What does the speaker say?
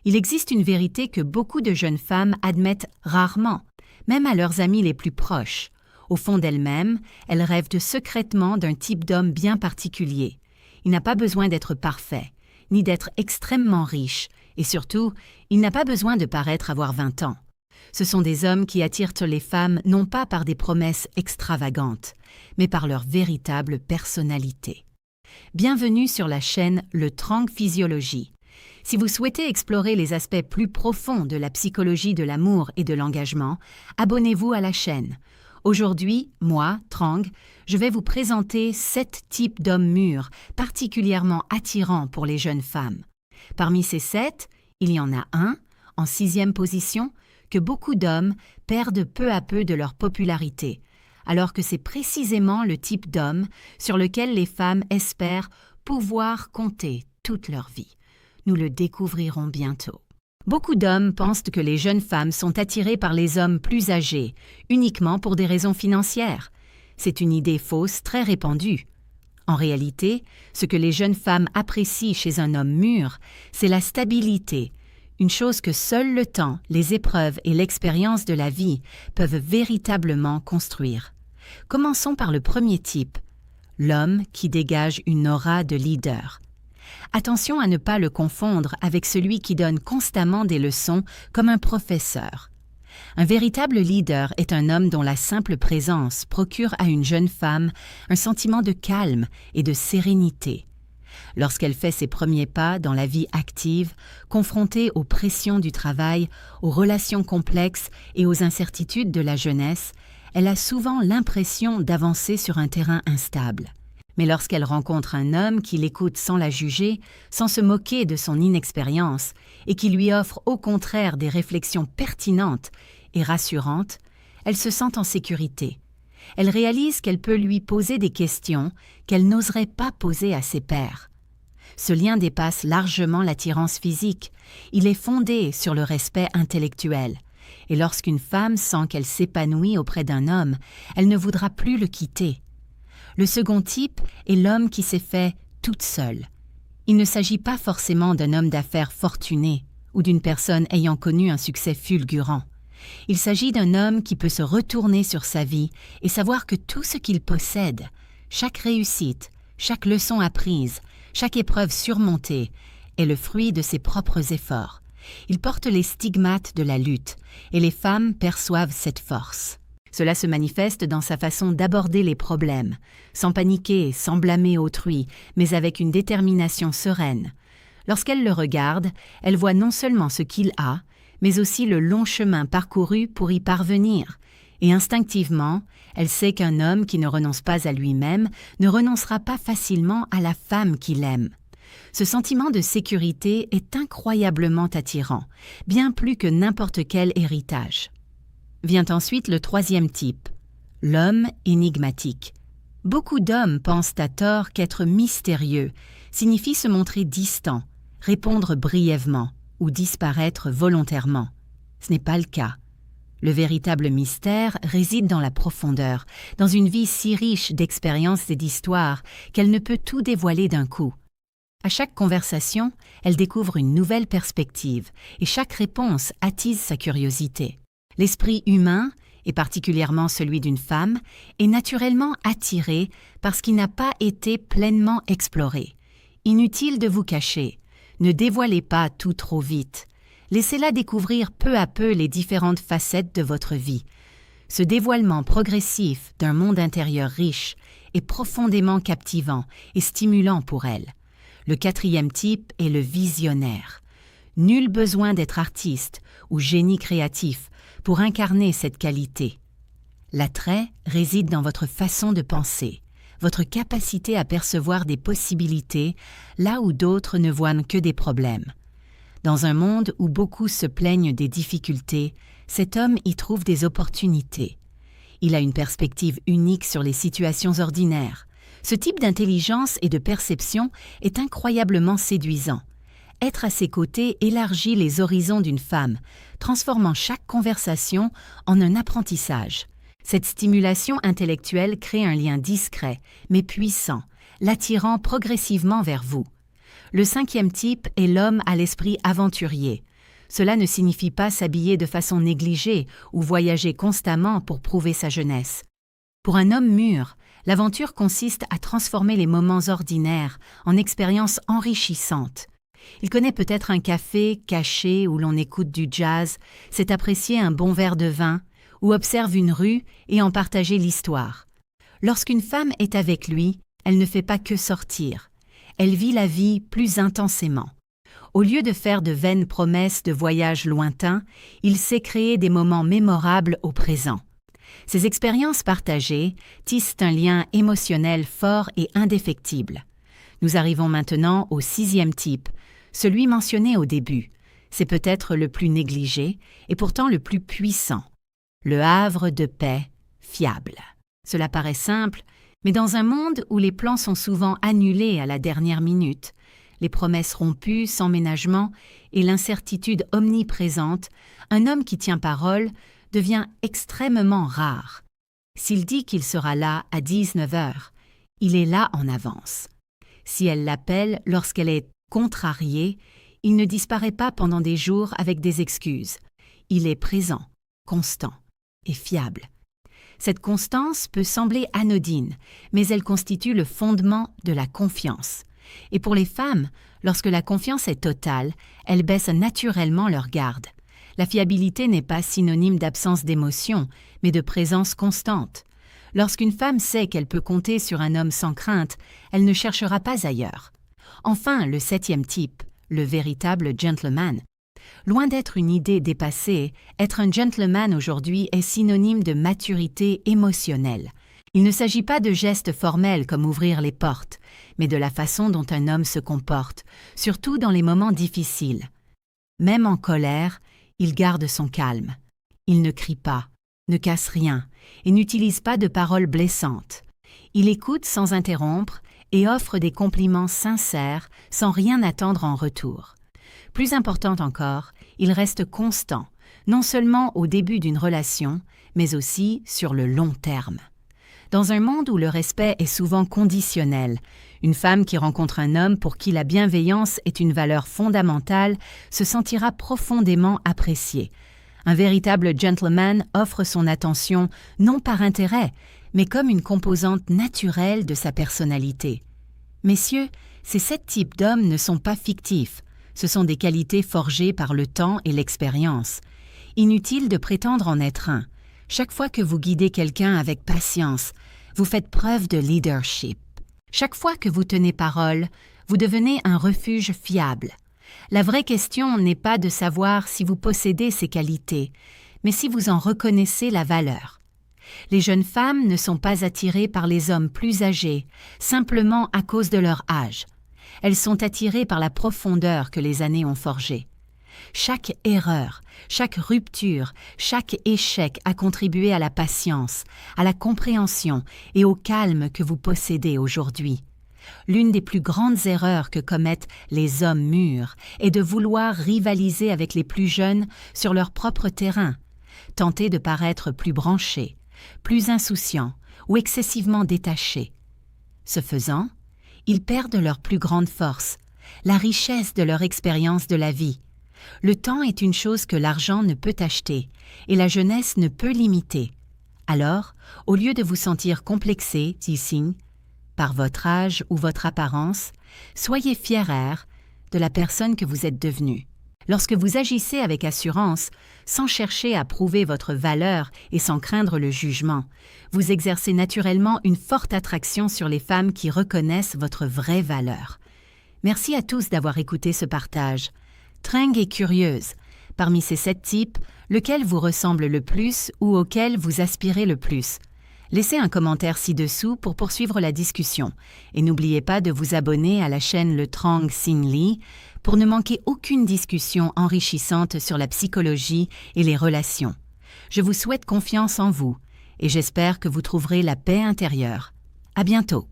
Il existe une vérité que beaucoup de jeunes femmes admettent rarement, même à leurs amis les plus proches. Au fond d'elles-mêmes, elles rêvent secrètement d'un type d'homme bien particulier. Il n'a pas besoin d'être parfait, ni d'être extrêmement riche, et surtout, il n'a pas besoin de paraître avoir 20 ans. Ce sont des hommes qui attirent les femmes non pas par des promesses extravagantes, mais par leur véritable personnalité. Bienvenue sur la chaîne Le Trang Physiologie. Si vous souhaitez explorer les aspects plus profonds de la psychologie de l'amour et de l'engagement, abonnez-vous à la chaîne. Aujourd'hui, moi, Trang, je vais vous présenter 7 types d'hommes mûrs particulièrement attirants pour les jeunes femmes. Parmi ces 7, il y en a un, en 6e position, que beaucoup d'hommes perdent peu à peu de leur popularité, alors que c'est précisément le type d'homme sur lequel les femmes espèrent pouvoir compter toute leur vie. Nous le découvrirons bientôt. Beaucoup d'hommes pensent que les jeunes femmes sont attirées par les hommes plus âgés, uniquement pour des raisons financières. C'est une idée fausse très répandue. En réalité, ce que les jeunes femmes apprécient chez un homme mûr, c'est la stabilité, une chose que seul le temps, les épreuves et l'expérience de la vie peuvent véritablement construire. Commençons par le premier type, l'homme qui dégage une aura de leader. Attention à ne pas le confondre avec celui qui donne constamment des leçons comme un professeur. Un véritable leader est un homme dont la simple présence procure à une jeune femme un sentiment de calme et de sérénité. Lorsqu'elle fait ses premiers pas dans la vie active, confrontée aux pressions du travail, aux relations complexes et aux incertitudes de la jeunesse, elle a souvent l'impression d'avancer sur un terrain instable. Mais lorsqu'elle rencontre un homme qui l'écoute sans la juger, sans se moquer de son inexpérience, et qui lui offre au contraire des réflexions pertinentes et rassurantes, elle se sent en sécurité. Elle réalise qu'elle peut lui poser des questions qu'elle n'oserait pas poser à ses pairs. Ce lien dépasse largement l'attirance physique. Il est fondé sur le respect intellectuel. Et lorsqu'une femme sent qu'elle s'épanouit auprès d'un homme, elle ne voudra plus le quitter. Le second type est l'homme qui s'est fait toute seule. Il ne s'agit pas forcément d'un homme d'affaires fortuné ou d'une personne ayant connu un succès fulgurant. Il s'agit d'un homme qui peut se retourner sur sa vie et savoir que tout ce qu'il possède, chaque réussite, chaque leçon apprise, chaque épreuve surmontée, est le fruit de ses propres efforts. Il porte les stigmates de la lutte et les femmes perçoivent cette force. Cela se manifeste dans sa façon d'aborder les problèmes, sans paniquer, sans blâmer autrui, mais avec une détermination sereine. Lorsqu'elle le regarde, elle voit non seulement ce qu'il a, mais aussi le long chemin parcouru pour y parvenir. Et instinctivement, elle sait qu'un homme qui ne renonce pas à lui-même ne renoncera pas facilement à la femme qu'il aime. Ce sentiment de sécurité est incroyablement attirant, bien plus que n'importe quel héritage. Vient ensuite le troisième type, l'homme énigmatique. Beaucoup d'hommes pensent à tort qu'être mystérieux signifie se montrer distant, répondre brièvement ou disparaître volontairement. Ce n'est pas le cas. Le véritable mystère réside dans la profondeur, dans une vie si riche d'expériences et d'histoires qu'elle ne peut tout dévoiler d'un coup. À chaque conversation, elle découvre une nouvelle perspective et chaque réponse attise sa curiosité. L'esprit humain, et particulièrement celui d'une femme, est naturellement attiré parce qu'il n'a pas été pleinement exploré. Inutile de vous cacher, ne dévoilez pas tout trop vite. Laissez-la découvrir peu à peu les différentes facettes de votre vie. Ce dévoilement progressif d'un monde intérieur riche est profondément captivant et stimulant pour elle. Le quatrième type est le visionnaire. Nul besoin d'être artiste ou génie créatif pour incarner cette qualité. L'attrait réside dans votre façon de penser, votre capacité à percevoir des possibilités là où d'autres ne voient que des problèmes. Dans un monde où beaucoup se plaignent des difficultés, cet homme y trouve des opportunités. Il a une perspective unique sur les situations ordinaires. Ce type d'intelligence et de perception est incroyablement séduisant. Être à ses côtés élargit les horizons d'une femme, transformant chaque conversation en un apprentissage. Cette stimulation intellectuelle crée un lien discret, mais puissant, l'attirant progressivement vers vous. Le cinquième type est l'homme à l'esprit aventurier. Cela ne signifie pas s'habiller de façon négligée ou voyager constamment pour prouver sa jeunesse. Pour un homme mûr, l'aventure consiste à transformer les moments ordinaires en expériences enrichissantes. Il connaît peut-être un café caché où l'on écoute du jazz, sait apprécier un bon verre de vin, ou observe une rue et en partager l'histoire. Lorsqu'une femme est avec lui, elle ne fait pas que sortir. Elle vit la vie plus intensément. Au lieu de faire de vaines promesses de voyages lointains, il sait créer des moments mémorables au présent. Ces expériences partagées tissent un lien émotionnel fort et indéfectible. Nous arrivons maintenant au 6e type, celui mentionné au début. C'est peut-être le plus négligé et pourtant le plus puissant. Le havre de paix fiable. Cela paraît simple, mais dans un monde où les plans sont souvent annulés à la dernière minute, les promesses rompues sans ménagement et l'incertitude omniprésente, un homme qui tient parole devient extrêmement rare. S'il dit qu'il sera là à 19 heures, il est là en avance. Si elle l'appelle lorsqu'elle est contrariée, il ne disparaît pas pendant des jours avec des excuses. Il est présent, constant et fiable. Cette constance peut sembler anodine, mais elle constitue le fondement de la confiance. Et pour les femmes, lorsque la confiance est totale, elles baissent naturellement leur garde. La fiabilité n'est pas synonyme d'absence d'émotion, mais de présence constante. Lorsqu'une femme sait qu'elle peut compter sur un homme sans crainte, elle ne cherchera pas ailleurs. Enfin, le 7e type, le véritable gentleman. Loin d'être une idée dépassée, être un gentleman aujourd'hui est synonyme de maturité émotionnelle. Il ne s'agit pas de gestes formels comme ouvrir les portes, mais de la façon dont un homme se comporte, surtout dans les moments difficiles. Même en colère, il garde son calme. Il ne crie pas, ne casse rien et n'utilise pas de paroles blessantes. Il écoute sans interrompre et offre des compliments sincères sans rien attendre en retour. Plus important encore, il reste constant, non seulement au début d'une relation, mais aussi sur le long terme. Dans un monde où le respect est souvent conditionnel, une femme qui rencontre un homme pour qui la bienveillance est une valeur fondamentale se sentira profondément appréciée. Un véritable gentleman offre son attention non par intérêt, mais comme une composante naturelle de sa personnalité. Messieurs, ces 7 types d'hommes ne sont pas fictifs. Ce sont des qualités forgées par le temps et l'expérience. Inutile de prétendre en être un. Chaque fois que vous guidez quelqu'un avec patience, vous faites preuve de leadership. Chaque fois que vous tenez parole, vous devenez un refuge fiable. La vraie question n'est pas de savoir si vous possédez ces qualités, mais si vous en reconnaissez la valeur. Les jeunes femmes ne sont pas attirées par les hommes plus âgés, simplement à cause de leur âge. Elles sont attirées par la profondeur que les années ont forgée. Chaque erreur, chaque rupture, chaque échec a contribué à la patience, à la compréhension et au calme que vous possédez aujourd'hui. L'une des plus grandes erreurs que commettent les hommes mûrs est de vouloir rivaliser avec les plus jeunes sur leur propre terrain, tenter de paraître plus branchés, plus insouciants ou excessivement détachés. Ce faisant, ils perdent leur plus grande force, la richesse de leur expérience de la vie. Le temps est une chose que l'argent ne peut acheter et la jeunesse ne peut limiter. Alors, au lieu de vous sentir complexé, teasing, par votre âge ou votre apparence, soyez fiers de la personne que vous êtes devenue. Lorsque vous agissez avec assurance, sans chercher à prouver votre valeur et sans craindre le jugement, vous exercez naturellement une forte attraction sur les femmes qui reconnaissent votre vraie valeur. Merci à tous d'avoir écouté ce partage. Tringue et curieuse. Parmi ces 7 types, lequel vous ressemble le plus ou auquel vous aspirez le plus? Laissez un commentaire ci-dessous pour poursuivre la discussion. Et n'oubliez pas de vous abonner à la chaîne Le Trang Sinh Ly pour ne manquer aucune discussion enrichissante sur la psychologie et les relations. Je vous souhaite confiance en vous et j'espère que vous trouverez la paix intérieure. À bientôt.